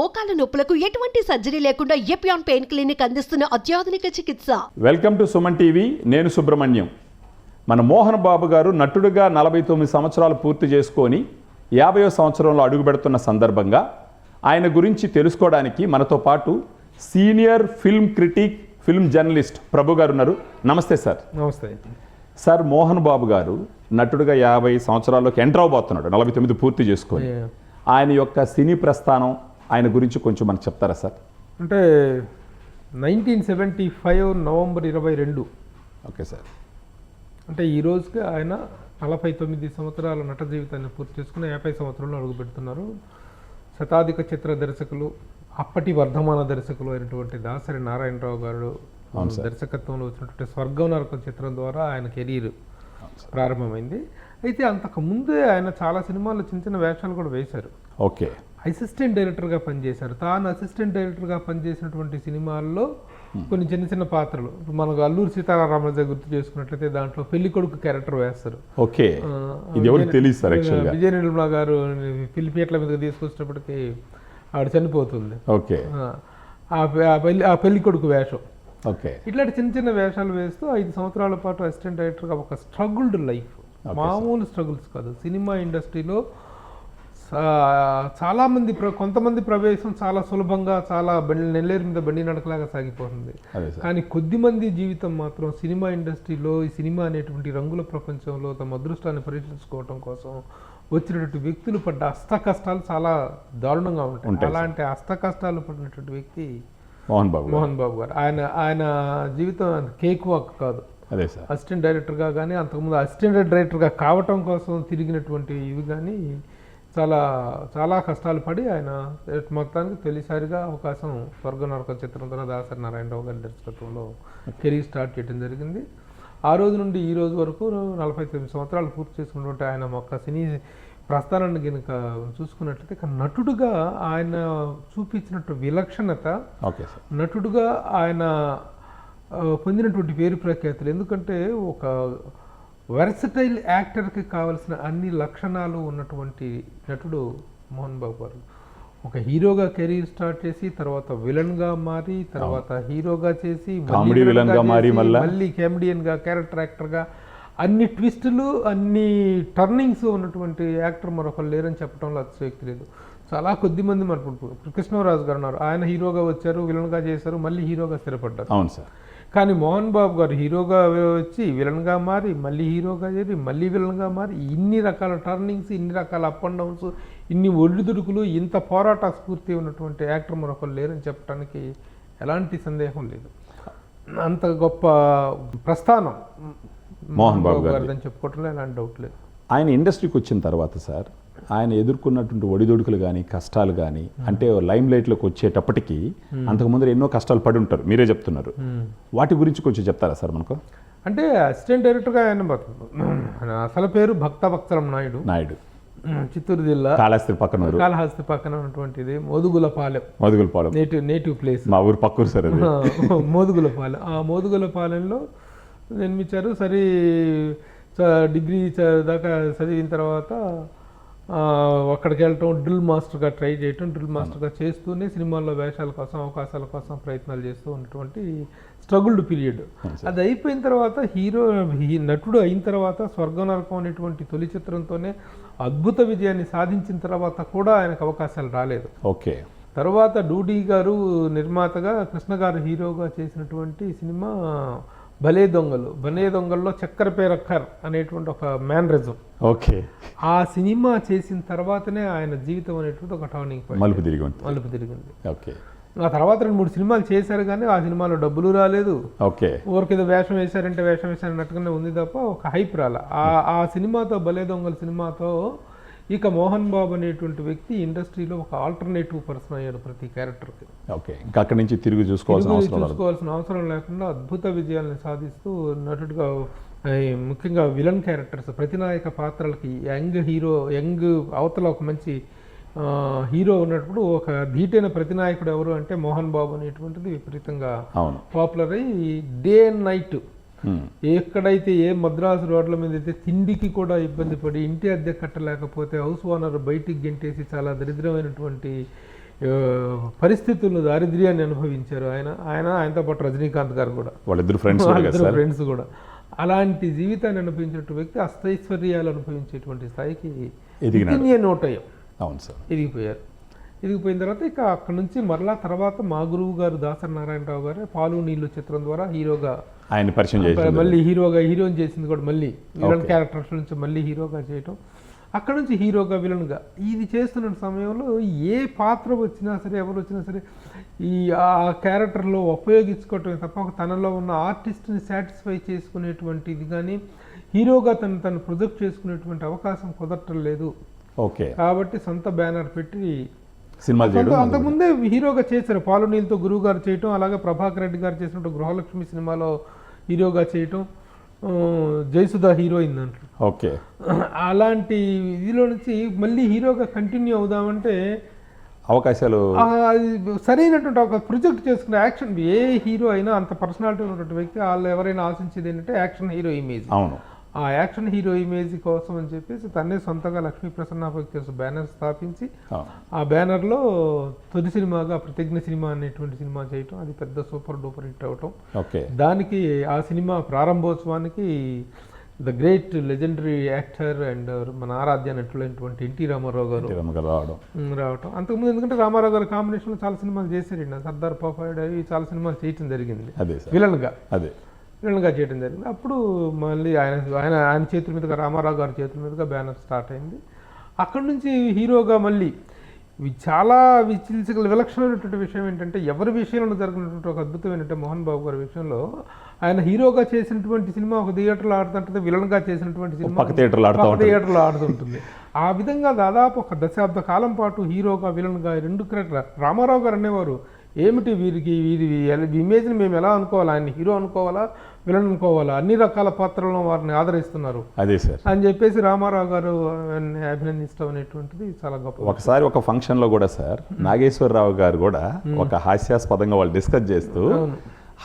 మోకాల నొప్పులకు ఎటువంటి సర్జరీ లేకుండా ఎపియాన్ పెయిన్ క్లినిక్ అందిస్తున్న అత్యాధునిక చికిత్స. Welcome to Suman TV. నేను సుబ్రహ్మణ్యం. మన మోహన్ బాబు గారు నటుడుగా 49 సంవత్సరాలు పూర్తి చేసుకొని 50వ సంవత్సరంలో అడుగుపెడుతున్న సందర్భంగా ఆయన గురించి తెలుసుకోవడానికి మనతో పాటు senior film critic, film journalist Prabhu garu ఉన్నారు. నమస్తే సార్. నమస్తే సార్. మోహన్ బాబు గారు నటుడుగా 50 సంవత్సరాల్లోకి ఎంటర్ అవబోతున్నాడు, 49 పూర్తి చేసుకొని. ఆయన యొక్క సినీ ప్రస్థానం, ఆయన గురించి కొంచెం మనకు చెప్తారా సార్? అంటే 1975 నవంబర్ 22. Okay sir. అంటే ఈ రోజుకి ఆయన 49 సంవత్సరాల నట జీవితాన్ని పూర్తి చేసుకుని 50 సంవత్సరంలో అడుగుపెడుతున్నారు. శతాధిక చిత్ర దర్శకులు, అప్పటి వర్ధమాన దర్శకులు అయినటువంటి దాసరి నారాయణరావు గారు దర్శకత్వంలో వచ్చినటువంటి స్వర్గం నరకం చిత్రం ద్వారా ఆయన కెరీర్ ప్రారంభమైంది. అయితే అంతకుముందే ఆయన చాలా సినిమాల్లో చిన్న చిన్న వేషాలు కూడా వేశారు. ఓకే. అసిస్టెంట్ డైరెక్టర్గా పనిచేశారు. తాను అసిస్టెంట్ డైరెక్టర్గా పనిచేసినటువంటి సినిమాల్లో కొన్ని చిన్న చిన్న పాత్రలు, మనకు అల్లూరి సీతారామరాజు గుర్తు చేసుకున్నట్లయితే దాంట్లో పెళ్లి కొడుకు క్యారెక్టర్ వేస్తారు. ఓకే. ఇది ఎవరికి తెలియదు సార్. యాక్చువల్గా విజయ నిర్మల గారు పిలిపేట్ల మీదకి తీసుకొచ్చినప్పటికీ ఆవిడ చనిపోతుంది. ఓకే. ఆ పెళ్లి కొడుకు వేషం. ఓకే. ఇట్లాంటి చిన్న చిన్న వేషాలు వేస్తూ 5 సంవత్సరాల పాటు అసిస్టెంట్ డైరెక్టర్గా ఒక స్ట్రగుల్డ్ లైఫ్, మామూలు స్ట్రగుల్స్ కాదు. సినిమా ఇండస్ట్రీలో చాలామంది కొంతమంది ప్రవేశం చాలా సులభంగా, చాలా నెల్లేరు మీద బండి నడకలాగా సాగిపోతుంది. కానీ కొద్దిమంది జీవితం మాత్రం సినిమా ఇండస్ట్రీలో, ఈ సినిమా అనేటువంటి రంగుల ప్రపంచంలో తమ అదృష్టాన్ని పరీక్షించుకోవడం కోసం వచ్చినటువంటి వ్యక్తులు పడ్డ అష్ట కష్టాలు చాలా దారుణంగా ఉంటాయి. అలాంటి అష్ట కష్టాలు పడినటువంటి వ్యక్తి మోహన్ బాబు గారు. ఆయన జీవితం కేక్ వాక్ కాదు. అసిస్టెంట్ డైరెక్టర్గా కానీ, అంతకుముందు అసిస్టెంట్ డైరెక్టర్గా కావటం కోసం తిరిగినటువంటి ఇవి కానీ చాలా చాలా కష్టాలు పడి ఆయన మొత్తానికి తొలిసారిగా అవకాశం స్వర్గ నరక చిత్రం ద్వారా దాసరి నారాయణరావు గారి దర్శకత్వంలో కెరీర్ స్టార్ట్ చేయడం జరిగింది. ఆ రోజు నుండి ఈ రోజు వరకు 49 సంవత్సరాలు పూర్తి చేసుకున్నటువంటి ఆయన ఒక సినీ ప్రస్థానాన్ని కనుక చూసుకున్నట్లయితే నటుడుగా ఆయన చూపించినట్టు విలక్షణత, నటుడుగా ఆయన పొందినటువంటి పేరు ప్రఖ్యాతులు. ఎందుకంటే ఒక వెర్సటైల్ యాక్టర్కి కావలసిన అన్ని లక్షణాలు ఉన్నటువంటి నటుడు మోహన్ బాబు గారు. ఒక హీరోగా కెరీర్ స్టార్ట్ చేసి, తర్వాత విలన్గా మారి, తర్వాత హీరోగా చేసి, మళ్ళీ కామెడియన్గా, క్యారెక్టర్ యాక్టర్గా, అన్ని ట్విస్టులు, అన్ని టర్నింగ్స్ ఉన్నటువంటి యాక్టర్ మరొకరు లేరని చెప్పడంలో అతిశయోక్తి లేదు. చాలా కొద్ది మంది మనకు కృష్ణరాజు గారు ఉన్నారు. ఆయన హీరోగా వచ్చారు, విలన్గా చేశారు, మళ్ళీ హీరోగా స్థిరపడ్డారు. అవును సార్. కానీ మోహన్ బాబు గారు హీరోగా వచ్చి విలన్గా మారి, మళ్ళీ హీరోగా చేరి, మళ్ళీ విలన్గా మారి, ఇన్ని రకాల టర్నింగ్స్, ఇన్ని రకాల అప్ అండ్ డౌన్స్, ఇన్ని ఒడిదుడుకులు, ఇంత పోరాట స్ఫూర్తి ఉన్నటువంటి యాక్టర్ మరొకరు లేరని చెప్పడానికి ఎలాంటి సందేహం లేదు. అంత గొప్ప ప్రస్థానం మోహన్ బాబు గారు అని చెప్పుకోవటంలో ఎలాంటి డౌట్ లేదు. ఆయన ఇండస్ట్రీకి వచ్చిన తర్వాత సార్, ఆయన ఎదుర్కొన్నటువంటి ఒడిదొడుకులు కానీ, కష్టాలు కానీ, అంటే లైమ్ లైట్లోకి వచ్చేటప్పటికి అంతకుముందు ఎన్నో కష్టాలు పడి ఉంటారు, మీరే చెప్తున్నారు. వాటి గురించి కొంచెం చెప్తారా సార్ మనకు? అంటే అసిస్టెంట్ డైరెక్టర్గా ఆయన అసలు పేరు భక్తవత్సలం నాయుడు, చిత్తూరు జిల్లా కాళహస్తి పక్కన ఉన్నటువంటిది మోదుగులపాలెం. నేటివ్ ప్లేస్, మా ఊరు పక్కూరు సార్ అది. మోదుగులపాలెం. ఆ మోదుగులపాలెంలో జన్మించారు. సరే, డిగ్రీ దాకా చదివిన తర్వాత అక్కడికి వెళ్ళటం, డ్రిల్ మాస్టర్గా ట్రై చేయటం, డ్రిల్ మాస్టర్గా చేస్తూనే సినిమాల్లో వేషాల కోసం, అవకాశాల కోసం ప్రయత్నాలు చేస్తూ ఉన్నటువంటి స్ట్రగుల్డ్ పీరియడ్. అది అయిపోయిన తర్వాత నటుడు అయిన తర్వాత స్వర్గం నరకం అనేటువంటి తొలి చిత్రంతోనే అద్భుత విజయాన్ని సాధించిన తర్వాత కూడా ఆయనకు అవకాశాలు రాలేదు. ఓకే. తర్వాత డూడీ గారు నిర్మాతగా, కృష్ణ గారు హీరోగా చేసినటువంటి సినిమా భలే దొంగల్లో చక్కరపేరక్కర్ అనేటువంటి ఒక మ్యానరిజం. ఓకే. ఆ సినిమా చేసిన తర్వాతనే ఆయన జీవితం అనేటువంటి ఒక టర్నింగ్ పాయింట్, మలుపు తిరిగింది. ఓకే. ఆ తర్వాత 2-3 సినిమాలు చేశారు, కానీ ఆ సినిమాలో డబ్బులు రాలేదు. ఓకే. ఊరికేదో వేషం వేశారన్నట్టుగానే ఉంది తప్ప ఒక హైప్ రాలా. ఆ సినిమాతో, భలే దొంగల సినిమాతో ఇక మోహన్ బాబు అనేటువంటి వ్యక్తి ఇండస్ట్రీలో ఒక ఆల్టర్నేటివ్ పర్సన్ అయ్యాడు ప్రతి క్యారెక్టర్కి. ఓకే. ఇంకా అక్కడి నుంచి తిరిగి చూసుకోవాల్సిన అవసరం లేకుండా అద్భుత విజయాలను సాధిస్తూ నటుడుగా, ముఖ్యంగా విలన్ క్యారెక్టర్స్, ప్రతినాయక పాత్రలకి యంగ్ అవతల ఒక మంచి హీరో ఉన్నప్పుడు ఒక ధీటైన ప్రతినాయకుడు ఎవరు అంటే మోహన్ బాబు అనేటువంటిది విపరీతంగా పాపులర్ అయ్యి డే అండ్ నైట్ ఎక్కడైతే ఏ మద్రాసు రోడ్ల మీద అయితే తిండికి కూడా ఇబ్బంది పడి ఇంటి అద్దె కట్టలేకపోతే హౌస్ ఓనర్ బయటికి గెంటేసి చాలా దరిద్రమైనటువంటి పరిస్థితులు దారిద్ర్యాన్ని అనుభవించారు ఆయనతో పాటు రజనీకాంత్ గారు కూడా, వాళ్ళిద్దరు ఫ్రెండ్స్ ఫ్రెండ్స్ కూడా. అలాంటి జీవితాన్ని అనుభవించినటువంటి వ్యక్తి అష్టైశ్వర్యాలు అనుభవించేటువంటి స్థాయికి నోటయ్యం. అవును సార్, ఎదిగిపోయిన తర్వాత ఇక అక్కడ నుంచి మరలా తర్వాత మా గురువు గారు దాసరి నారాయణరావు గారు పాలు నీళ్ళు చిత్రం ద్వారా హీరోగా ఆయన పరిచయం చేసి మళ్ళీ హీరోయిన్ చేసింది కూడా, మళ్ళీ విలన్ క్యారెక్టర్స్ నుంచి మళ్ళీ హీరోగా చేయటం, అక్కడ నుంచి హీరోగా విలన్గా ఇది చేస్తున్న సమయంలో ఏ పాత్ర వచ్చినా సరే, ఎవరు వచ్చినా సరే ఆ క్యారెక్టర్లో ఉపయోగించుకోవటమే తప్ప తనలో ఉన్న ఆర్టిస్ట్ని సాటిస్ఫై చేసుకునేటువంటిది కానీ హీరోగా తను ప్రొజెక్ట్ చేసుకునేటువంటి అవకాశం కుదరటం లేదు. ఓకే, కాబట్టి సొంత బ్యానర్ పెట్టి సినిమా అంతకుముందే హీరోగా చేశారు. పాలు నీళ్ళతో గురువు గారు చేయటం, అలాగే ప్రభాకర్ రెడ్డి గారు చేసినట్టు గృహలక్ష్మి సినిమాలో హీరోగా చేయటం, జయసుధ హీరోయిన్ దాంట్లో. ఓకే, అలాంటి ఇదిలో నుంచి మళ్ళీ హీరోగా కంటిన్యూ అవుదామంటే అవకాశాలు సరైనటువంటి ఒక ప్రొజెక్ట్ చేసుకునే యాక్షన్, ఏ హీరో అయినా అంత పర్సనాలిటీ ఉన్నటువంటి వ్యక్తి వాళ్ళు ఎవరైనా ఆశించేది ఏంటంటే యాక్షన్ హీరో ఇమేజ్. అవును, ఆ యాక్షన్ హీరో ఇమేజ్ కోసం అని చెప్పేసి తన్నే సొంతంగా లక్ష్మీ ప్రసన్న పిక్చర్స్ బ్యానర్ స్థాపించి ఆ బ్యానర్లో తొలి సినిమాగా ప్రతిజ్ఞ సినిమా అనేటువంటి సినిమా చేయటం, అది పెద్ద సూపర్ డూపర్ హిట్ అవటం. దానికి ఆ సినిమా ప్రారంభోత్సవానికి the great legendary actor and మన ఆరాధ్య నటులైనటువంటి ఎన్టీ రామారావు గారు రావటం. అంతకుముందు ఎందుకంటే రామారావు గారు కాంబినేషన్లో చాలా సినిమాలు చేశారండి, సర్దార్ పాపాయుడు అవి చాలా సినిమాలు చేయటం జరిగింది విలన్గా చేయడం జరిగింది. అప్పుడు మళ్ళీ ఆయన చేతుల మీదుగా, రామారావు గారి చేతుల మీదుగా బ్యానర్ స్టార్ట్ అయింది. అక్కడి నుంచి హీరోగా మళ్ళీ చాలా విలక్షణమైనటువంటి విషయం ఏంటంటే ఎవరి విషయంలో జరిగినటువంటి ఒక అద్భుతమైనటువంటి మోహన్ బాబు గారి విషయంలో ఆయన హీరోగా చేసినటువంటి సినిమా ఒక థియేటర్లో ఆడుతుంటుంది, విలన్గా చేసినటువంటి సినిమా పక్క థియేటర్లో ఆడుతుంటుంది. ఆ విధంగా దాదాపు ఒక దశాబ్ద కాలం పాటు హీరోగా విలన్గా రెండు క్యారెక్టర్. రామారావు గారు అనేవారు, ఏమిటి వీరి ఇమేజ్ని మేము ఎలా అనుకోవాలా, ఆయన హీరో అనుకోవాలా విలన్ అనుకోవాలా, అన్ని రకాల పాత్రలను వారిని ఆదరిస్తున్నారు అదే సార్ అని చెప్పేసి రామారావు గారు అభినందించడం అనేటువంటిది చాలా గొప్ప. ఒకసారి ఒక ఫంక్షన్లో కూడా సార్ నాగేశ్వరరావు గారు కూడా ఒక హాస్యాస్పదంగా వాళ్ళు డిస్కస్ చేస్తూ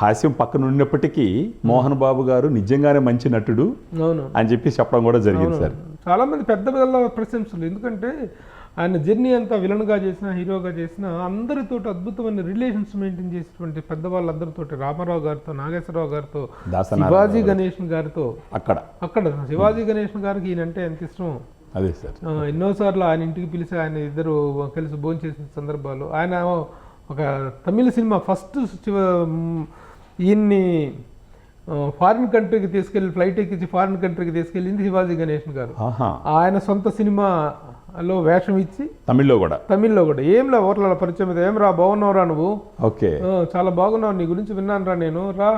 హాస్యం పక్కన ఉన్నప్పటికీ మోహన్ బాబు గారు నిజంగానే మంచి నటుడు అని చెప్పి చెప్పడం కూడా జరిగింది సార్. చాలా మంది పెద్ద ప్రశంసలు, ఎందుకంటే ఆయన జర్నీ అంతా విలన్గా చేసిన హీరోగా చేసిన అందరితో అద్భుతమైన రిలేషన్స్ మెయింటైన్ చేసేటువంటి పెద్దవాళ్ళందరితో, రామారావు గారితో, నాగేశ్వరరావు గారితో, శివాజీ గణేషన్ గారితో, అక్కడ శివాజీ గణేషన్ గారికి ఈయనంటే ఎంత ఇష్టం. అదే సార్, ఎన్నోసార్లు ఆయన ఇంటికి పిలిచి ఆయన ఇద్దరు కలిసి భోజనం చేసిన సందర్భాలు. ఆయన ఒక తమిళ సినిమా ఫస్ట్ ఈయన్ని ఫారిన్ కంట్రీకి తీసుకెళ్ళి ఫ్లైట్ ఎక్కించి ఫారిన్ కంట్రీకి తీసుకెళ్ళింది శివాజీ గణేషన్ గారు. ఆయన సొంత సినిమాలో వేషం ఇచ్చి తమిళ్లో కూడా ఏంలా ఓట్ల పరిచయం మీద, ఏం రా బాగున్నావురా నువ్వు, ఓకే చాలా బాగున్నావు, నీ గురించి విన్నాను రా నేను, రా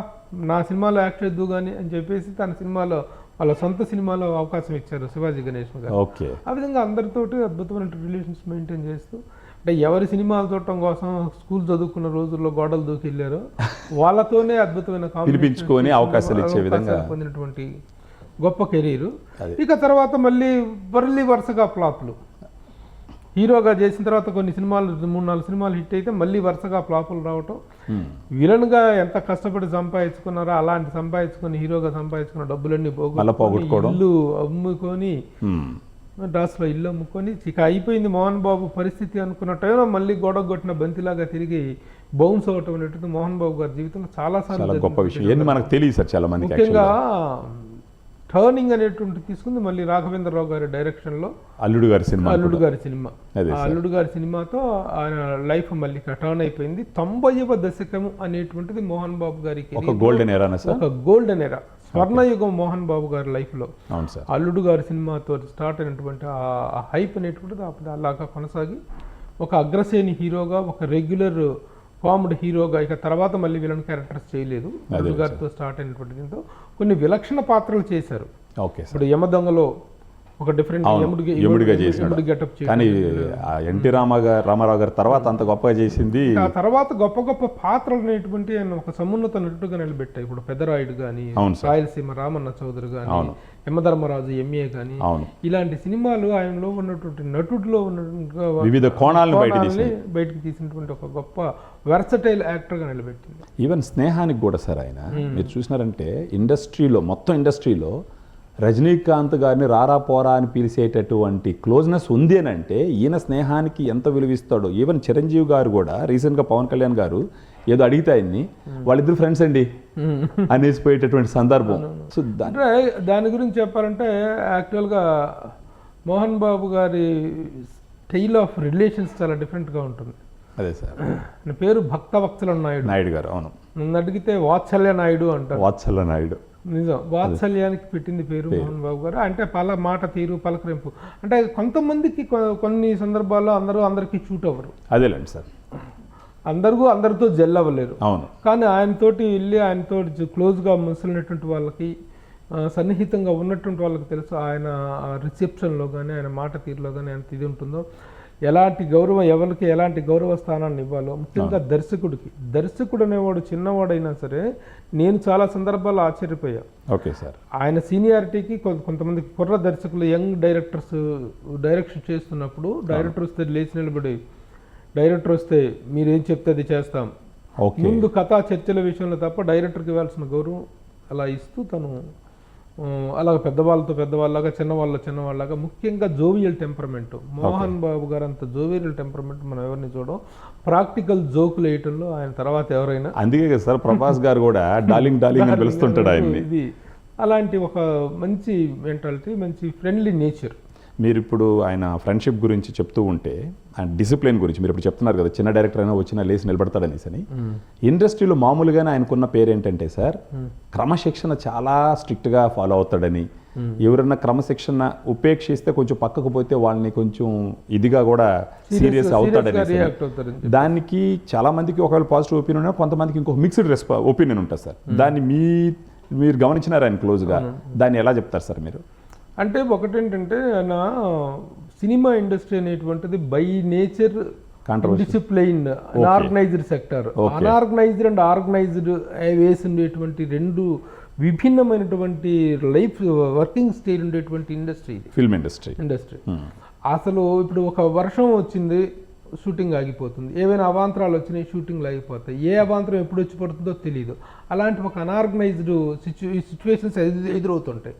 నా సినిమాలో యాక్ట్ చేద్దు కానీ అని చెప్పేసి తన సినిమాలో వాళ్ళ సొంత సినిమాలో అవకాశం ఇచ్చారు శివాజీ గణేషన్ గారు. ఆ విధంగా అందరితోటి అద్భుతమైన రిలేషన్స్ మెయింటైన్ చేస్తూ, అంటే ఎవరి సినిమాలు చూడటం కోసం స్కూల్ చదువుకున్న రోజుల్లో గోడలు దూకి వెళ్ళారో వాళ్ళతోనే అద్భుతమైన పిలిపించుకొని అవకాశాలు ఇచ్చే విధంగా పొందినటువంటి గొప్ప కెరీరు. ఇక తర్వాత మళ్ళీ వరుసగా ఫ్లాప్లు. హీరోగా చేసిన తర్వాత కొన్ని సినిమాలు 3-4 సినిమాలు హిట్ అయితే మళ్ళీ వరుసగా ఫ్లాపులు రావటం. విలన్గా ఎంత కష్టపడి సంపాదించుకున్నారో అలాంటి సంపాదించుకొని హీరోగా సంపాదించుకున్న డబ్బులన్నీ పోగొట్టుకోవడం, ఇల్లు అమ్ముకొని డాస్లో ఇల్లు అమ్ముకొని ఇక అయిపోయింది మోహన్ బాబు పరిస్థితి అనుకున్న టైంలో మళ్ళీ గొడవ కొట్టిన బంతిలాగా తిరిగి బౌన్స్ అవటం అనేటువంటి మోహన్ బాబు గారి జీవితంలో చాలాసార్లు గొప్ప విషయం మనకు తెలియదు సార్. చాలా మంది ముఖ్యంగా టర్నింగ్ అనేటువంటి తీసుకుంది మళ్ళీ రాఘవేంద్రరావు గారి డైరెక్షన్లో అల్లుడు గారి సినిమా. అల్లుడు గారి సినిమాతో ఆయన లైఫ్ మళ్ళీ టర్న్ అయిపోయింది. 90వ దశకము అనేటువంటిది మోహన్ బాబు గారికి ఒక గోల్డెన్ ఎరా, స్వర్ణయుగం మోహన్ బాబు గారి లైఫ్లో. అల్లుడు గారి సినిమాతో స్టార్ట్ అయినటువంటి ఆ హైప్ అనేటువంటిది అప్పుడు అలాగా కొనసాగి ఒక అగ్రశ్రేణి హీరోగా, ఒక రెగ్యులర్ ఫార్మ్డ్ హీరోగా, ఇక తర్వాత మళ్ళీ విలన్ క్యారెక్టర్స్ చేయలేదు. అల్లుడు గారితో స్టార్ట్ అయినటువంటి దీంతో కొన్ని విలక్షణ పాత్రలు చేశారు. ఇప్పుడు యమదొంగలో ఒక డిఫరెంట్ యముడిగా చేసినాడు. కానీ ఎన్టీ రామారావు గారు తర్వాత అంత గొప్పగా చేసింది. ఆ తర్వాత గొప్ప గొప్ప పాత్రలు అనేటువంటి ఆయన ఒక సమున్నత నటుడుగా నిలబెట్టాయి. ఇప్పుడు పెద్దరాయుడు కానీ, రాయలసీమ రామన్న చౌదరి కానీ, యమధర్మరాజు ఎంఏ కానీ, ఇలాంటి సినిమాలు ఆయనలో ఉన్నటువంటి నటుడిలో ఉన్న వివిధ కోణాలను బయటకు తీసినటువంటి ఒక గొప్ప వెర్సటైల్ యాక్టర్గా నిలబెట్టింది. ఈవెన్ స్నేహానికి కూడా సార్ ఆయన మీరు చూసినారంటే మొత్తం ఇండస్ట్రీలో రజనీకాంత్ గారిని రారా పోరా అని పిలిచేటటువంటి క్లోజ్నెస్ ఉంది అని అంటే ఈయన స్నేహానికి ఎంత విలువిస్తాడో. ఈవెన్ చిరంజీవి గారు కూడా రీసెంట్గా పవన్ కళ్యాణ్ గారు ఏదో అడిగితే ఆయన్ని వాళ్ళిద్దరు ఫ్రెండ్స్ అండి అనేసిపోయేటటువంటి సందర్భం. సో దాని గురించి చెప్పాలంటే యాక్చువల్గా మోహన్ బాబు గారి స్టైల్ ఆఫ్ రిలేషన్స్ చాలా డిఫరెంట్గా ఉంటుంది. అదే సార్, ఆయన పేరు భక్తవత్సల నాయుడు గారు. అవును, నన్ను అడిగితే వాత్సల్య నాయుడు అంటారు. వాత్సల్య నాయుడు నిజం, వాత్సల్యానికి పెట్టింది పేరు మోహన్ బాబు గారు. అంటే మాట తీరు పలకరింపు అంటే కొంతమందికి కొన్ని సందర్భాల్లో అందరికీ షూట్ అవ్వరు. అదేలేండి సార్, అందరితో జెల్ అవ్వలేరు. అవును, కానీ ఆయనతోటి వెళ్ళి ఆయనతోటి క్లోజ్గా మసలినటువంటి వాళ్ళకి, సన్నిహితంగా ఉన్నటువంటి వాళ్ళకి తెలుసు ఆయన రిసెప్షన్లో కానీ ఆయన మాట తీరులో కానీ ఎంత ఇది ఉంటుందో, ఎలాంటి గౌరవం ఎవరికి ఎలాంటి గౌరవ స్థానాన్ని ఇవ్వాలో. ముఖ్యంగా దర్శకుడు అనేవాడు చిన్నవాడైనా సరే నేను చాలా సందర్భాల్లో ఆశ్చర్యపోయా. ఓకే సార్, ఆయన సీనియారిటీకి కొంతమంది కుర్ర దర్శకులు యంగ్ డైరెక్టర్స్ డైరెక్షన్ చేస్తున్నప్పుడు డైరెక్టర్ వస్తే లేచి నిలబడి, డైరెక్టర్ వస్తే మీరేం చెప్తే అది చేస్తాం, ముందు కథా చర్చల విషయంలో తప్ప డైరెక్టర్కి ఇవ్వాల్సిన గౌరవం అలా ఇస్తూ తను అలాగ పెద్దవాళ్ళలాగా చిన్నవాళ్ళలాగా ముఖ్యంగా జోవియల్ టెంపర్మెంట్. మోహన్ బాబు గారు అంత జోవియల్ టెంపర్మెంట్ మనం ఎవరిని చూడం. ప్రాక్టికల్ జోకులు వేయటంలో ఆయన తర్వాత ఎవరైనా. అందుకే కదా సార్ ప్రభాస్ గారు కూడా డార్లింగ్ అని పిలుస్తుంటాడు ఆయన్ని. ఇది అలాంటి ఒక మంచి మెంటాలిటీ, మంచి ఫ్రెండ్లీ నేచర్. మీరు ఇప్పుడు ఆయన ఫ్రెండ్షిప్ గురించి చెప్తూ ఉంటే ఆయన డిసిప్లిన్ గురించి మీరు ఇప్పుడు చెప్తున్నారు కదా, చిన్న డైరెక్టర్ అయినా వచ్చినా లేచి నిలబడతాడనేసి అని. ఇండస్ట్రీలో మామూలుగానే ఆయనకున్న పేరు ఏంటంటే సార్, క్రమశిక్షణ చాలా స్ట్రిక్ట్గా ఫాలో అవుతాడని. ఎవరన్నా క్రమశిక్షణ ఉపేక్షిస్తే కొంచెం పక్కకు పోతే వాళ్ళని కొంచెం ఇదిగా కూడా సీరియస్ అవుతాడని. దానికి చాలా మందికి ఒకవేళ పాజిటివ్ ఒపీనియన్ ఉన్నా, కొంతమందికి ఇంకొక మిక్స్డ్ ఒపీనియన్ ఉంటుంది సార్. దాన్ని మీరు గమనించినారు ఆయన క్లోజ్గా, దాన్ని ఎలా చెప్తారు సార్ మీరు? అంటే ఒకటేంటంటే ఆయన సినిమా ఇండస్ట్రీ అనేటువంటిది by nature discipline unorganised sector. Unorganised and organised వేసి ఉండేటువంటి రెండు విభిన్నమైనటువంటి లైఫ్ వర్కింగ్ స్టైల్ ఉండేటువంటి ఇండస్ట్రీ, ఫిల్మ్ ఇండస్ట్రీ. అసలు ఇప్పుడు ఒక వర్షం వచ్చింది, షూటింగ్ ఆగిపోతుంది. ఏవైనా అవాంతరాలు వచ్చినాయి, షూటింగ్లు ఆగిపోతాయి. ఏ అవాంతరం ఎప్పుడు వచ్చి పడుతుందో తెలియదు. అలాంటి ఒక అన్ఆర్గనైజ్డ్ సిచ్యువేషన్స్ ఎదురవుతుంటాయి.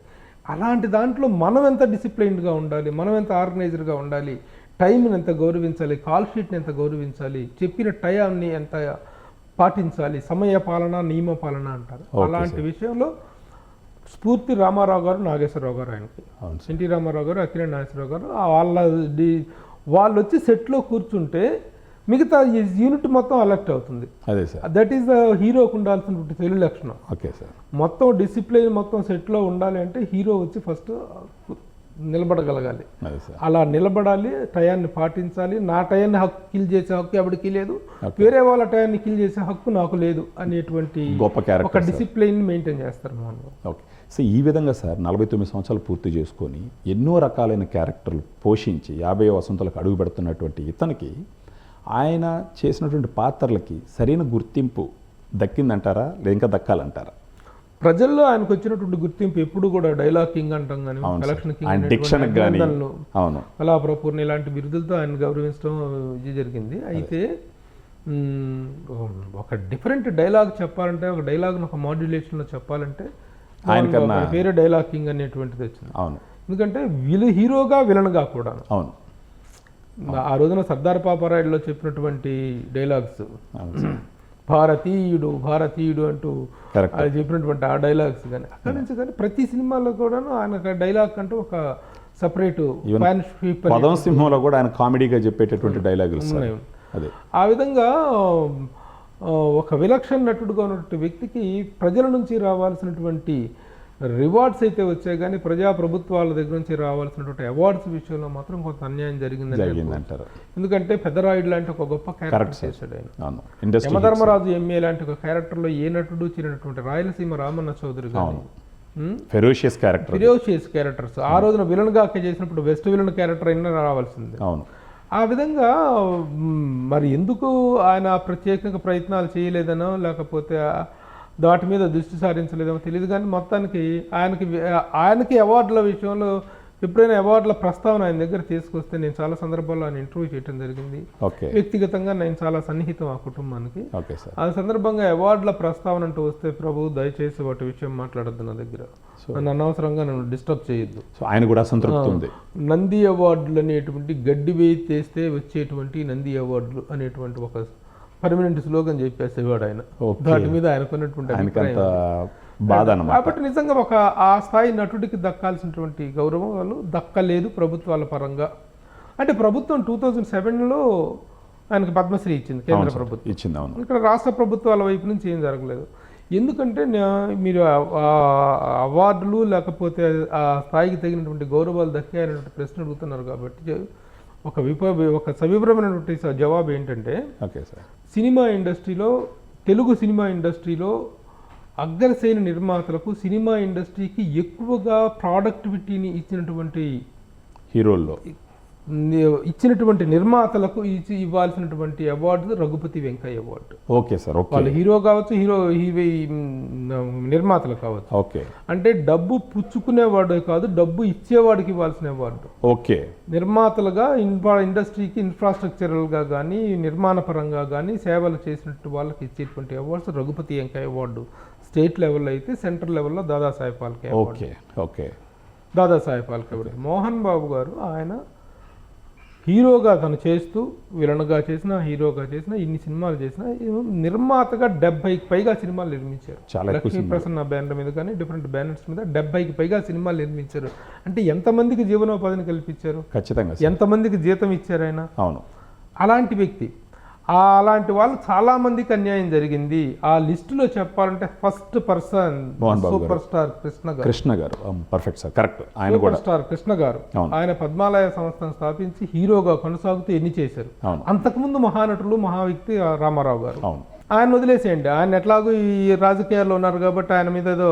అలాంటి దాంట్లో మనం ఎంత డిసిప్లైన్డ్గా ఉండాలి, మనం ఎంత ఆర్గనైజ్డ్గా ఉండాలి, టైంని ఎంత గౌరవించాలి, కాల్ షీట్ని ఎంత గౌరవించాలి, చెప్పిన టైంని ఎంత పాటించాలి, సమయ పాలన నియమ పాలన అంటారు. అలాంటి విషయంలో స్ఫూర్తి రామారావు గారు, నాగేశ్వరరావు గారు, ఆయనకి ఎన్టీ రామారావు గారు, అక్కినేని నాగేశ్వరరావు గారు. వాళ్ళు వచ్చి సెట్లో కూర్చుంటే మిగతా యూనిట్ మొత్తం అలర్ట్ అవుతుంది. అదే సార్, దట్ ఈస్ ద హీరోకి ఉండాల్సిన తెలుగు లక్షణం. ఓకే సార్, మొత్తం డిసిప్లైన్ మొత్తం సెట్లో ఉండాలి అంటే హీరో వచ్చి ఫస్ట్ నిలబడగలగాలి. అలా నిలబడాలి, టయాన్ని పాటించాలి. నా టయాన్ని హక్కు కిల్ చేసే హక్కు ఎవరికి లేదు, వేరే వాళ్ళ టయాన్ని కిల్ చేసే హక్కు నాకు లేదు అనేటువంటి ఒక డిసిప్లైన్ మెయింటైన్ చేస్తారు మోహన్ బాబు. ఓకే, సో ఈ విధంగా సార్ 49 సంవత్సరాలు పూర్తి చేసుకొని ఎన్నో రకాలైన క్యారెక్టర్లు పోషించి 50వ వసంతాలకు అడుగు పెడుతున్నటువంటి ఇతనికి ఆయన చేసినటువంటి పాత్రలకి సరైన గుర్తింపు దక్కిందంటారా, ఇంకా దక్కాలంటారా? ప్రజల్లో ఆయనకు వచ్చినటువంటి గుర్తింపు ఎప్పుడు కూడా డైలాగ్ కింగ్ అంటాం కానీ, కలెక్షన్ కింగ్, కళాప్రపూర్ణ ఇలాంటి బిరుదులతో ఆయన గౌరవించడం జరిగింది. అయితే ఒక డిఫరెంట్ డైలాగ్ చెప్పాలంటే, ఒక డైలాగ్ను ఒక మాడ్యులేషన్లో చెప్పాలంటే ఆయన పేరే డైలాగ్ కింగ్ అనేటువంటిది వచ్చింది. అవును, ఎందుకంటే హీరోగా విలన్గా కూడా. అవును, ఆ రోజున సర్దార్ పాపారాయుడులో చెప్పినటువంటి డైలాగ్స్, భారతీయుడు అంటూ అది చెప్పినటువంటి ఆ డైలాగ్స్ కానీ అక్కడి నుంచి కానీ ప్రతి సినిమాలో కూడాను ఆయన డైలాగ్ అంటూ ఒక సపరేట్ పదం సింహంలో కూడా ఆయన కామెడీగా చెప్పేటటువంటి డైలాగులు ఉన్నాయి. ఆ విధంగా ఒక విలక్షణ నటుడుగా ఉన్నటువంటి వ్యక్తికి ప్రజల నుంచి రావాల్సినటువంటి రివార్డ్స్ అయితే వచ్చాయి కానీ ప్రభుత్వాల దగ్గర నుంచి రావాల్సినటువంటి అవార్డ్స్ విషయంలో మాత్రం కొంత అన్యాయం జరిగిందని అంటారు. ఎందుకంటే పెద్దరాయుడు లాంటి ఒక గొప్ప క్యారెక్టర్ చేశాడు ఆయన. యమధర్మరాజు ఎంఏ లాంటి ఒక క్యారెక్టర్లో ఏ నటుడు చేరినటువంటి రాయలసీమ రామన్న చౌదరి గారు ఫెరోషియస్ క్యారెక్టర్స్ ఆ రోజున విలన్ గా చేసినప్పుడు బెస్ట్ విలన్ క్యారెక్టర్ అయినా రావాల్సింది. అవును, ఆ విధంగా మరి ఎందుకు ఆయన ప్రత్యేకంగా ప్రయత్నాలు చేయలేదనో లేకపోతే వాటి మీద దృష్టి సారించలేదేమో తెలియదు కానీ మొత్తానికి ఆయనకి అవార్డుల విషయంలో ఎప్పుడైనా అవార్డుల ప్రస్తావన ఆయన దగ్గర తీసుకొస్తే నేను చాలా సందర్భాల్లో ఆయన ఇంటర్వ్యూ చేయడం జరిగింది. ఓకే, వ్యక్తిగతంగా నేను చాలా సన్నిహితం ఆ కుటుంబానికి. Okay sir. ఆ సందర్భంగా అవార్డుల ప్రస్తావన అంటూ వస్తే ప్రభు దయచేసి వాటి విషయం మాట్లాడద్దు నా దగ్గర, నన్ను అనవసరంగా నన్ను డిస్టర్బ్ చేయొద్దు. సో ఆయన కూడా అసంతృప్తి ఉంది. నంది అవార్డులు అనేటువంటి గడ్డి వేయి తీస్తే వచ్చేటువంటి నంది అవార్డులు అనేటువంటి ఒక పర్మనెంట్ స్లోగన్ చెప్పేసేవాడు ఆయన. వాటి మీద ఆయనకున్నటువంటి ఆయనకంత బాధ అన్నమాట. కాబట్టి నిజంగా ఒక ఆ స్థాయి నటుడికి దక్కాల్సినటువంటి గౌరవాలు దక్కలేదు ప్రభుత్వాల పరంగా. అంటే ప్రభుత్వం 2007లో ఆయనకు పద్మశ్రీ ఇచ్చింది, కేంద్ర ప్రభుత్వం ఇచ్చింది. అవును, ఇక్కడ రాష్ట్ర ప్రభుత్వాల వైపు నుంచి ఏం జరగలేదు. ఎందుకంటే మీరు అవార్డులు లేకపోతే ఆ స్థాయికి తగినటువంటి గౌరవాలు దక్కాయనేటువంటి ప్రశ్న అడుగుతున్నారు కాబట్టి ఒక సవివరమైనటువంటి జవాబు ఏంటంటే, ఓకే సార్, సినిమా ఇండస్ట్రీలో, తెలుగు సినిమా ఇండస్ట్రీలో అగ్రశ్రేణి నిర్మాతలకు, సినిమా ఇండస్ట్రీకి ఎక్కువగా ప్రొడక్టివిటీని ఇచ్చినటువంటి హీరోల్లో ఇచ్చినటువంటి నిర్మాతలకు ఇవ్వాల్సినటువంటి award Raghupathi Venkaiah award. Okay sir. Okay, వాళ్ళు హీరో కావచ్చు, నిర్మాతలు కావచ్చు. ఓకే, అంటే డబ్బు పుచ్చుకునేవాడు కాదు, డబ్బు ఇచ్చేవాడికి ఇవ్వాల్సిన అవార్డు. ఓకే, నిర్మాతలుగా ఇండస్ట్రీకి ఇన్ఫ్రాస్ట్రక్చరల్గా కానీ, నిర్మాణ పరంగా కానీ సేవలు చేసినట్టు వాళ్ళకి ఇచ్చేటువంటి awards Raghupathi Venkaiah award. State లెవెల్లో అయితే, సెంట్రల్ లెవెల్లో Dadasaheb Phalke award. Okay, okay, Dadasaheb Phalke award. Mohan Babu garu ఆయన హీరోగా తను చేస్తూ, విలన్గా చేసిన, హీరోగా చేసిన, ఇన్ని సినిమాలు చేసిన, నిర్మాతగా 70కి పైగా సినిమాలు నిర్మించారు. లక్ష్మీ ప్రసన్న బ్యానర్ మీద కానీ డిఫరెంట్ బ్యానర్స్ మీద 70కి పైగా సినిమాలు నిర్మించారు. అంటే ఎంతమందికి జీవనోపాధిని కల్పించారు, ఖచ్చితంగా ఎంతమందికి జీతం ఇచ్చారు ఆయన. అవును, అలాంటి వ్యక్తి. అలాంటి వాళ్ళు చాలా మందికి అన్యాయం జరిగింది. ఆ లిస్టులో చెప్పాలంటే first person superstar Krishna garu. Perfect sir, correct. ఆయన సూపర్ స్టార్ కృష్ణ గారు ఆయన పద్మాలయ సంస్థను స్థాపించి హీరోగా కొనసాగుతూ ఎన్ని చేశారు. అంతకుముందు మహానటులు, మహా వ్యక్తి రామారావు గారు. ఆయన వదిలేసేయండి, ఆయన ఎట్లాగో ఈ రాజకీయాల్లో ఉన్నారు కాబట్టి ఆయన మీద ఏదో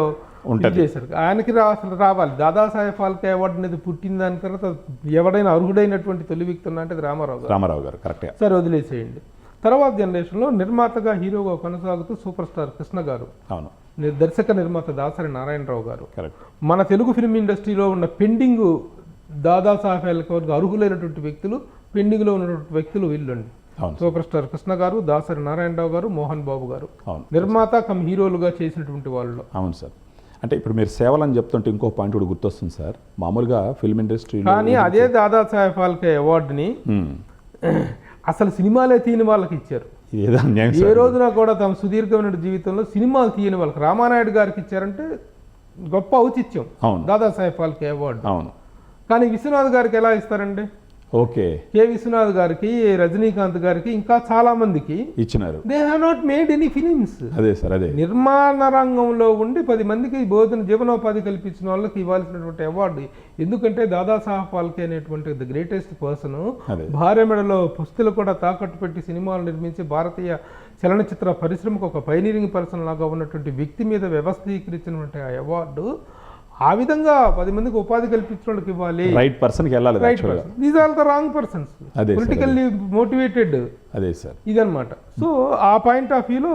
చేశారు. ఆయనకి అసలు రావాలి దాదాసాహెబ్ ఫాల్కే అవార్డు అనేది పుట్టిన దాని తర్వాత ఎవడైనా అర్హుడైనటువంటి తొలి వ్యక్తి ఉన్నా అంటే రామారావు గారు. కరెక్ట్. సరే, వదిలేసేయండి. తర్వాత జనరేషన్లో నిర్మాతగా, హీరోగా కొనసాగుతూ సూపర్ స్టార్ కృష్ణ గారు, దర్శక నిర్మాత దాసరి నారాయణరావు గారు. మన తెలుగు ఫిల్మ్ ఇండస్ట్రీలో ఉన్న పెండింగ్ దాదాసాహెబ్ ఫాల్కే అర్హులైనటువంటి వ్యక్తులు, పెండింగ్లో ఉన్నటువంటి వ్యక్తులు వీళ్ళండి. సూపర్ స్టార్ కృష్ణ గారు, దాసరి నారాయణరావు గారు, మోహన్ బాబు గారు నిర్మాత కమ్ హీరోలుగా చేసినటువంటి వాళ్ళు. అవును సార్. అంటే ఇప్పుడు మీరు సేవలు అని చెప్తుంటే ఇంకో పాయింట్ కూడా గుర్తొస్తుంది సార్. మామూలుగా ఫిల్మ్ ఇండస్ట్రీ కానీ అదే దాదాసాహెబ్ ఫాల్కే అవార్డుని అసలు సినిమాలే తీయని వాళ్ళకి ఇచ్చారు. ఏ రోజున కూడా తమ సుదీర్ఘమైన జీవితంలో సినిమాలు తీయని వాళ్ళకి, రామానాయుడు గారికి ఇచ్చారంటే గొప్ప ఔచిత్యం దాదాసాహెబ్ ఫాల్కే అవార్డు. అవును. కానీ విశ్వనాథ్ గారికి ఎలా ఇస్తారండి? ఓకే, కె విశ్వనాథ్ గారికి, రజనీకాంత్ గారికి, ఇంకా చాలా మందికి ఇచ్చినారు. They have not made any films. అదే సార్, అదే నిర్మాణ రంగంలో ఉండి 10 మందికి జీవనోపాధి కల్పించిన వాళ్ళకి ఇవ్వాల్సినటువంటి అవార్డు. ఎందుకంటే దాదాసాహెబ్ ఫాల్కే అనేటువంటి ది గ్రేటెస్ట్ పర్సన్ భార్య మెడలో పుస్తులు కూడా తాకట్టు పెట్టి సినిమాలు నిర్మించి భారతీయ చలనచిత్ర పరిశ్రమకు ఒక పైనీరింగ్ పర్సన్ లాగా ఉన్నటువంటి వ్యక్తి మీద వ్యవస్థీకరించినటువంటి ఆ అవార్డు ఆ విధంగా 10 మందికి ఉపాధి కల్పించిన వాళ్ళకి ఇవ్వాలి. రైట్ పర్సన్కి వెళ్ళాలి. These are the wrong persons, politically motivated. అదే సార్, ఇదనమాట. సో ఆ పాయింట్ ఆఫ్ వ్యూలో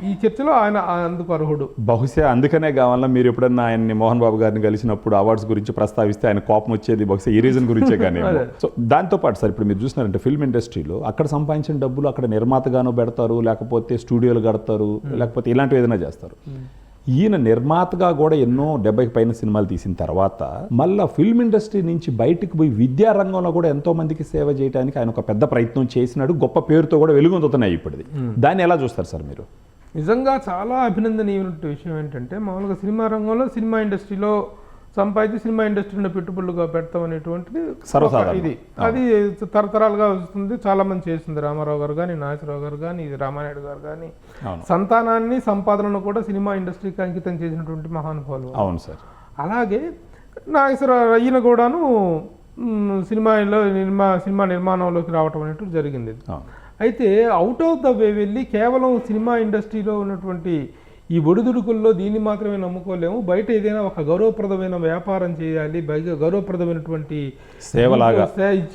ఈ చర్చలో ఆయన అందుకు అర్హుడు. బహుశా అందుకనే కావాలన్నా మీరు ఎప్పుడన్నా ఆయన్ని, మోహన్ బాబు గారిని కలిసినప్పుడు అవార్డ్స్ గురించి ప్రస్తావిస్తే ఆయన కోపం వచ్చేది బహుశా ఈ రీజన్ గురించే. కానీ సో దాంతోపాటు సార్ ఇప్పుడు మీరు చూసినారంటే ఫిల్మ్ ఇండస్ట్రీలో అక్కడ సంపాదించిన డబ్బులు అక్కడ నిర్మాతగానో పెడతారు, లేకపోతే స్టూడియోలు కడతారు, లేకపోతే ఇలాంటివి ఏదైనా చేస్తారు. ఈయన నిర్మాతగా కూడా ఎన్నో 70కి పైన సినిమాలు తీసిన తర్వాత మళ్ళీ ఫిల్మ్ ఇండస్ట్రీ నుంచి బయటికి పోయి విద్యా రంగంలో కూడా ఎంతో మందికి సేవ చేయడానికి ఆయన ఒక పెద్ద ప్రయత్నం చేసినాడు. గొప్ప పేరుతో కూడా వెలుగొందుతున్నాయి ఇప్పటిది. దాన్ని ఎలా చూస్తారు సార్ మీరు? నిజంగా చాలా అభినందనీయమైన విషయం ఏంటంటే, మామూలుగా సినిమా రంగంలో, సినిమా ఇండస్ట్రీలో సంపాదించి సినిమా ఇండస్ట్రీలో పెట్టుబడులుగా పెడతాం అనేటువంటిది ఇది అది తరతరాలుగా వస్తుంది. చాలా మంది చేస్తుంది. రామారావు గారు కానీ, నాగేశ్వరరావు గారు కానీ, రామానాయుడు గారు కానీ, సంతానాన్ని, సంపాదనను కూడా సినిమా ఇండస్ట్రీకి అంకితం చేసినటువంటి మహానుభావులు. అవును సార్. అలాగే నాగేశ్వరరావు ఈయన కూడాను సినిమా నిర్మాణంలోకి రావటం అనేటువంటి జరిగింది. అయితే అవుట్ ఆఫ్ ద వే వెళ్ళి కేవలం సినిమా ఇండస్ట్రీలో ఉన్నటువంటి ఈ ఒడిదుడుకుల్లో దీన్ని మాత్రమే నమ్ముకోలేము. బయట ఏదైనా ఒక గౌరవప్రదమైన వ్యాపారం చేయాలి, గౌరవప్రదమైనటువంటి సేవలాగా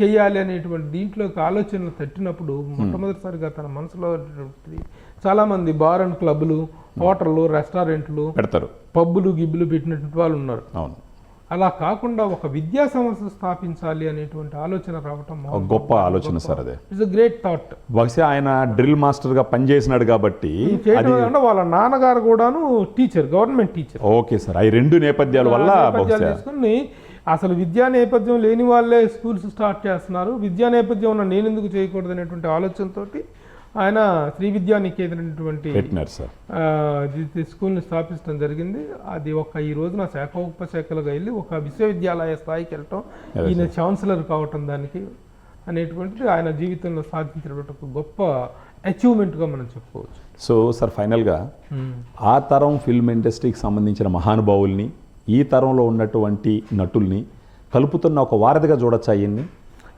చేయాలి అనేటువంటి దీంట్లోకి ఆలోచనలు తట్టినప్పుడు మొట్టమొదటిసారిగా తన మనసులో చాలామంది బార్ అండ్ క్లబ్లు, హోటళ్ళు, రెస్టారెంట్లు పెడతారు, పబ్బులు, గిబ్బులు పెట్టినటువంటి వాళ్ళు ఉన్నారు. అలా కాకుండా ఒక విద్యా సంస్థ స్థాపించాలి అనేటువంటి ఆలోచన రావటం ఒక గొప్ప ఆలోచన సార్ అదే. It's a great thought. బహుశా ఆయన డ్రిల్ మాస్టర్గా పనిచేసినాడు కాబట్టి వాళ్ళ నాన్నగారు కూడాను teacher, government teacher. Okay sir, ఈ రెండు నేపథ్యాల వల్ల తీసుకుని అసలు విద్యా నేపథ్యం లేని వాళ్ళే స్కూల్స్ స్టార్ట్ చేస్తున్నారు, విద్యా నేపథ్యం ఉన్న నేను ఎందుకు చేయకూడదు అనేటువంటి ఆలోచనతో ఆయన శ్రీ విద్యా నికేతన్ అనేటువంటి స్కూల్ని స్థాపించడం జరిగింది. అది ఈ రోజున శాఖ ఉపశాఖలుగా వెళ్ళి ఒక విశ్వవిద్యాలయ స్థాయికి వెళ్ళటం, ఈయన ఛాన్సలర్ కావటం దానికి అనేటువంటిది ఆయన జీవితంలో సాధించినటువంటి ఒక గొప్ప అచీవ్మెంట్గా మనం చెప్పుకోవచ్చు. సో సార్ ఫైనల్గా ఆ తరం ఫిల్మ్ ఇండస్ట్రీకి సంబంధించిన మహానుభావుల్ని ఈ తరంలో ఉన్నటువంటి నటుల్ని కలుపుతున్న ఒక వారధిగా చూడొచ్చు అయ్యింది.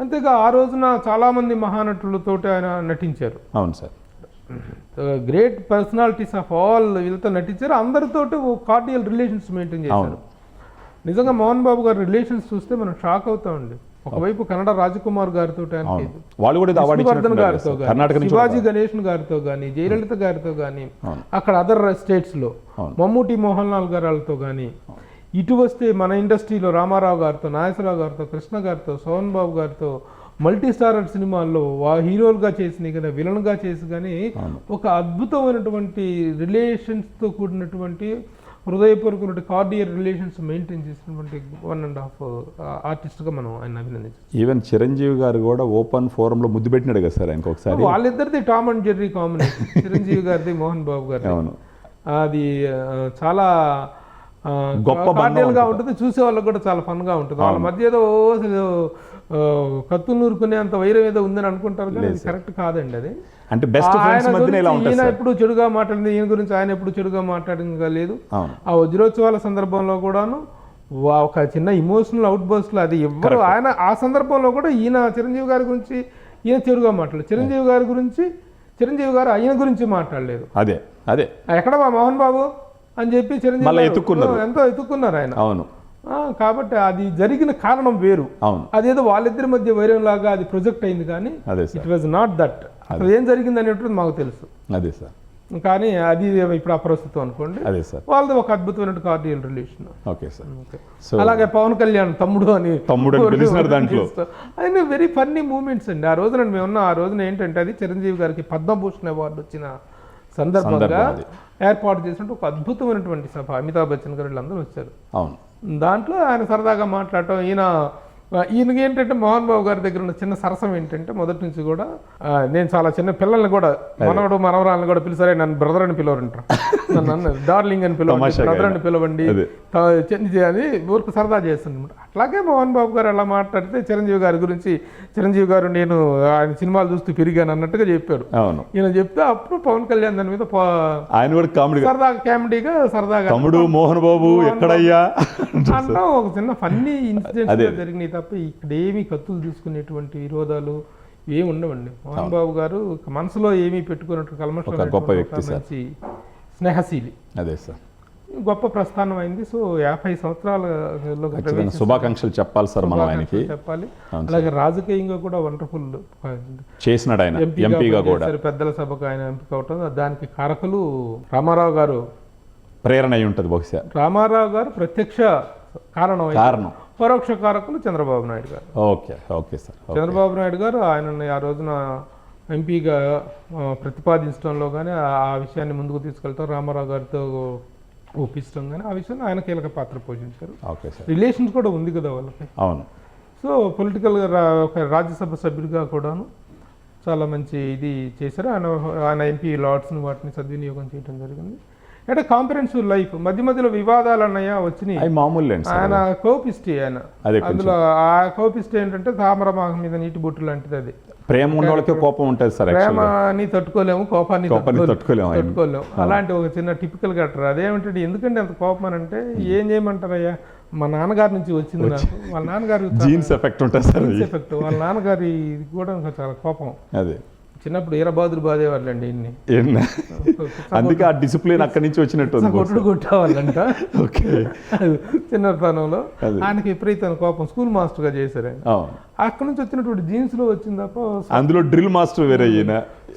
అంతేగా ఆ రోజున చాలామంది మహానటులతో ఆయన నటించారు. అవును sir, great personalities of all వీళ్ళతో నటించారు. అందరితో కార్డియల్ రిలేషన్స్ మెయింటైన్ చేశారు. నిజంగా మోహన్ బాబు గారి రిలేషన్స్ చూస్తే మనం షాక్ అవుతామండి. ఒకవైపు కన్నడ రాజకుమార్ గారితో, విష్ణువర్ధన్ గారితో కానీ, శివాజీ గణేషన్ గారితో కానీ, జయలలిత గారితో కానీ, అక్కడ అదర్ స్టేట్స్లో మమ్మూటి మోహన్ లాల్ గారితో కానీ, ఇటు వస్తే మన ఇండస్ట్రీలో రామారావు గారితో, నాగేశ్వరరావు గారితో, కృష్ణ గారితో, సోహన్ బాబు గారితో మల్టీ స్టారర్ సినిమాల్లో హీరోలుగా చేసి కానీ విలన్గా చేసి కానీ ఒక అద్భుతమైనటువంటి రిలేషన్స్తో కూడినటువంటి హృదయపూర్వక కార్డియల్ రిలేషన్స్ మెయింటైన్ చేసినటువంటి 1.5 ఆర్టిస్ట్గా మనం ఆయన అభినందించాం. ఈవెన్ చిరంజీవి గారు కూడా ఓపెన్ ఫోరంలో ముద్దు పెట్టినాడు కదా సార్ ఆయనకు ఒకసారి. వాళ్ళిద్దరిది Tom and Jerry combination, Chiranjeevi గారిది మోహన్ బాబు గారి. అది చాలా గొప్ప కార్డియల్గా ఉంటుంది, చూసే వాళ్ళకి కూడా చాలా ఫన్గా ఉంటుంది. వాళ్ళ మధ్య ఏదో కత్తులు నూరుకునే అంత వైరం ఏదో ఉందని అనుకుంటారు కానీ అది కరెక్ట్ కాదండి. అది అంటే బెస్ట్ ఫ్రెండ్స్ మధ్యనే ఇలా ఉంటుంది. ఈయన ఎప్పుడు చెడుగా మాట్లాడింది, ఈయన గురించి ఆయన ఎప్పుడు చెడుగా మాట్లాడింది లేదు. ఆ వజ్రోత్సవాల సందర్భంలో కూడాను ఒక చిన్న ఇమోషనల్ అవుట్ బర్స్ట్లో అది ఎవ్వరు ఆయన ఆ సందర్భంలో కూడా ఈయన చిరంజీవి గారి గురించి ఈయన చెడుగా మాట్లాడలేదు, చిరంజీవి గారి గురించి చిరంజీవి గారు ఆయన గురించి మాట్లాడలేదు. అదే అదే ఎక్కడ మా మోహన్ బాబు అని చెప్పి చిరంజీవి ఎంతో ఎత్తుకున్నారు ఆయన. అవును, కాబట్టి అది జరిగిన కారణం వేరు. అవును, అదేదో వాళ్ళిద్దరి మధ్య వైరం లాగా అది ప్రొజెక్ట్ అయింది కానీ ఇట్ వాజ్ నాట్ దట్. అసలు ఏం జరిగింది అనేటువంటి మాకు తెలుసు. అదే సార్, కానీ అది ఇప్పుడు అప్రస్తుతం అనుకోండి. అదే సార్, వాళ్ళది ఒక అద్భుతమైన కార్డియల్ రిలేషన్. Okay sir. అలాగే పవన్ కళ్యాణ్ తమ్ముడు అని దాంట్లో ఆయన వెరీ ఫన్నీ మూమెంట్స్ అండి. ఆ రోజున మేమున్న ఆ రోజున ఏంటంటే అది చిరంజీవి గారికి పద్మభూషణ్ అవార్డు వచ్చిన సందర్భంగా ఏర్పాటు చేసినట్టు ఒక అద్భుతమైనటువంటి సభ. అమితాబ్ బచ్చన్ గారు వీళ్ళందరూ వచ్చారు. అవును, దాంట్లో ఆయన సరదాగా మాట్లాడటం, ఈయనకి ఏంటంటే మోహన్ బాబు గారి దగ్గర ఉన్న చిన్న సరసం ఏంటంటే మొదటి నుంచి కూడా నేను చాలా చిన్న పిల్లల్ని కూడా మనవడు మనవరాలను కూడా పిలిచారే నన్ను బ్రదర్ అని పిలవరంటారు, నన్ను డార్లింగ్ అని పిలవండి, బ్రదర్ అని పిలవండి అని ఊరికి సరదా చేస్తుంది. అట్లాగే మోహన్ బాబు గారు అలా మాట్లాడితే చిరంజీవి గారి గురించి చిరంజీవి గారు నేను ఆయన సినిమాలు చూస్తూ పెరిగాను అన్నట్టుగా చెప్పాడు. ఈయన చెప్తే అప్పుడు పవన్ కళ్యాణ్ దాని మీద సరదాగా కామెడీగా సరదాగా తమ్ముడు మోహన్ బాబు ఎక్కడయ్యా అంటూ ఒక చిన్న ఫన్నీ ఇన్సిడెంట్స్ జరిగినాయి తప్ప ఇక్కడ ఏమీ కత్తులు తీసుకునేటువంటి విరోధాలు ఏమి ఉండవండి. మోహన్ బాబు గారు మనసులో ఏమీ పెట్టుకున్నట్టు కల్మషం, గొప్ప వ్యక్తి, మంచి స్నేహశీలి. అదే సార్, గొప్ప ప్రస్థానం అయింది. సో 50 సంవత్సరాలలో శుభాకాంక్షలు చెప్పాలి సార్ మనం ఆయనకి. చెప్పాలి. అలాగే రాజకీయంగా కూడా వండర్ఫుల్ చేసినాడు ఆయన, ఎంపీగా కూడా పెద్దల సభకు ఆయన ఎంపిక అవటం దానికి కారకులు రామారావు గారు ప్రేరణ అయి ఉంటుంది బహుశా. రామారావు గారు ప్రత్యక్ష కారణం, పరోక్ష కారకులు చంద్రబాబు నాయుడు గారు. Okay okay sir, Chandrababu Naidu గారు ఆయనని ఆ రోజున ఎంపీగా ప్రతిపాదించడంలో కానీ ఆ విషయాన్ని ముందుకు తీసుకెళ్తారు, రామారావు గారితో ఒప్పించడం కానీ ఆ విషయంలో ఆయన కీలక పాత్ర పోషించారు. రిలేషన్స్ కూడా ఉంది కదా వాళ్ళకి. అవును. సో పొలిటికల్గా ఒక రాజ్యసభ సభ్యుడిగా కూడాను చాలా మంచి ఇది చేశారు. ఆయన ఎంపీ లార్డ్స్ని వాటిని సద్వినియోగం చేయడం జరిగింది. అంటే కాంప్రహెన్సివ్ లైఫ్, మధ్య మధ్యలో వివాదాలు అన్నయ్య వచ్చినాయి. మామూలు ఆయన కోపిస్టి, ఆయన అందులో ఆ కోపిస్టి ఏంటంటే తామరమాహ మీద నీటి బొట్టు లాంటిది. అది ప్రేమ ఉన్న వాళ్ళకి కోపం ఉంటుంది సార్. ప్రేమని తట్టుకోలేము, కోపాన్ని తట్టుకోలేము. అలాంటి ఒక చిన్న టిపికల్ కట్టర్. అదేమిటంటే ఎందుకంటే అంత కోపం అని అంటే ఏం చేయమంటారయ్యా, మా నాన్నగారి నుంచి వచ్చింది నాకు. వాళ్ళ నాన్నగారు జీన్స్ ఎఫెక్ట్ ఉంటుంది సార్, ఎఫెక్ట్. వాళ్ళ నాన్నగారి కూడా చాలా కోపం. అదే చిన్నప్పుడు ఈరబాదులు బాధేవాళ్ళండి ఇన్ని, అందుకే ఆ డిసిప్లిన్ అక్కడి నుంచి వచ్చినట్టు కొట్టుడు కొట్టేవాళ్ళంట. చిన్నతనంలో ఆయనకి విపరీతమైన కోపం. స్కూల్ మాస్టర్గా చేశారు ఆయన. అక్కడి నుంచి వచ్చినటువంటి జీన్స్ లో వచ్చింది తప్ప అందులో డ్రిల్ మాస్టర్ వేరే.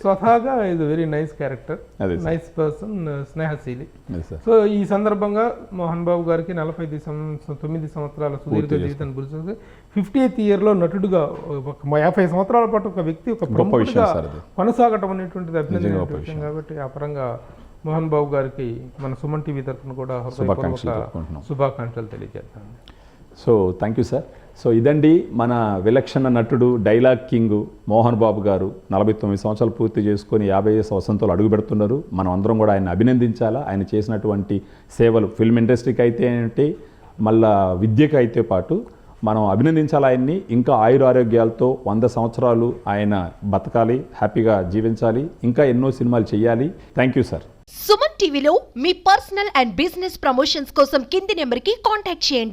స్వతహాగా ఇది వెరీ నైస్ క్యారెక్టర్, అదే సార్. నైస్ పర్సన్, స్నేహశీలి. అదే సార్. సో ఈ సందర్భంగా మోహన్ బాబు గారికి 49 సంవత్సరాల సుదీర్ఘ జీవితాన్ని గురించి 50th ఇయర్లో నటుడుగా 50 సంవత్సరాల పాటు ఒక వ్యక్తి ఒక గొప్ప విషయం ప్రముఖుడిగా సార్ అది. కొనసాగటం అనేటువంటిది నిజంగా అభినందనీయ గొప్ప విషయం విషయం. కాబట్టి ఆ పరంగా మోహన్ బాబు గారికి మన సుమన్ టీవీ తరఫున కూడా శుభాకాంక్షలు చెప్పుకుంటున్నాం. శుభాకాంక్షలు తెలియజేస్తాను. So thank you sir. So ఇదండి మన విలక్షణ నటుడు, డైలాగ్ కింగ్ మోహన్ బాబు గారు 49 సంవత్సరాలు పూర్తి చేసుకొని 50 వసంతాలు అడుగు పెడుతున్నారు. మనం అందరం కూడా ఆయన అభినందించాలా. ఆయన చేసినటువంటి సేవలు ఫిల్మ్ ఇండస్ట్రీకి అయితే ఏంటి, మళ్ళా విద్యకు అయితే పాటు మనం అభినందించాలి ఆయన్ని. ఇంకా ఆయురారోగ్యాలతో 100 సంవత్సరాలు ఆయన బతకాలి, హ్యాపీగా జీవించాలి, ఇంకా ఎన్నో సినిమాలు చేయాలి. Thank you sir. సుమన్ టీవీలో మీ పర్సనల్ అండ్ బిజినెస్ ప్రమోషన్స్ కోసం కింది నెంబర్కి కాంటాక్ట్ చేయండి.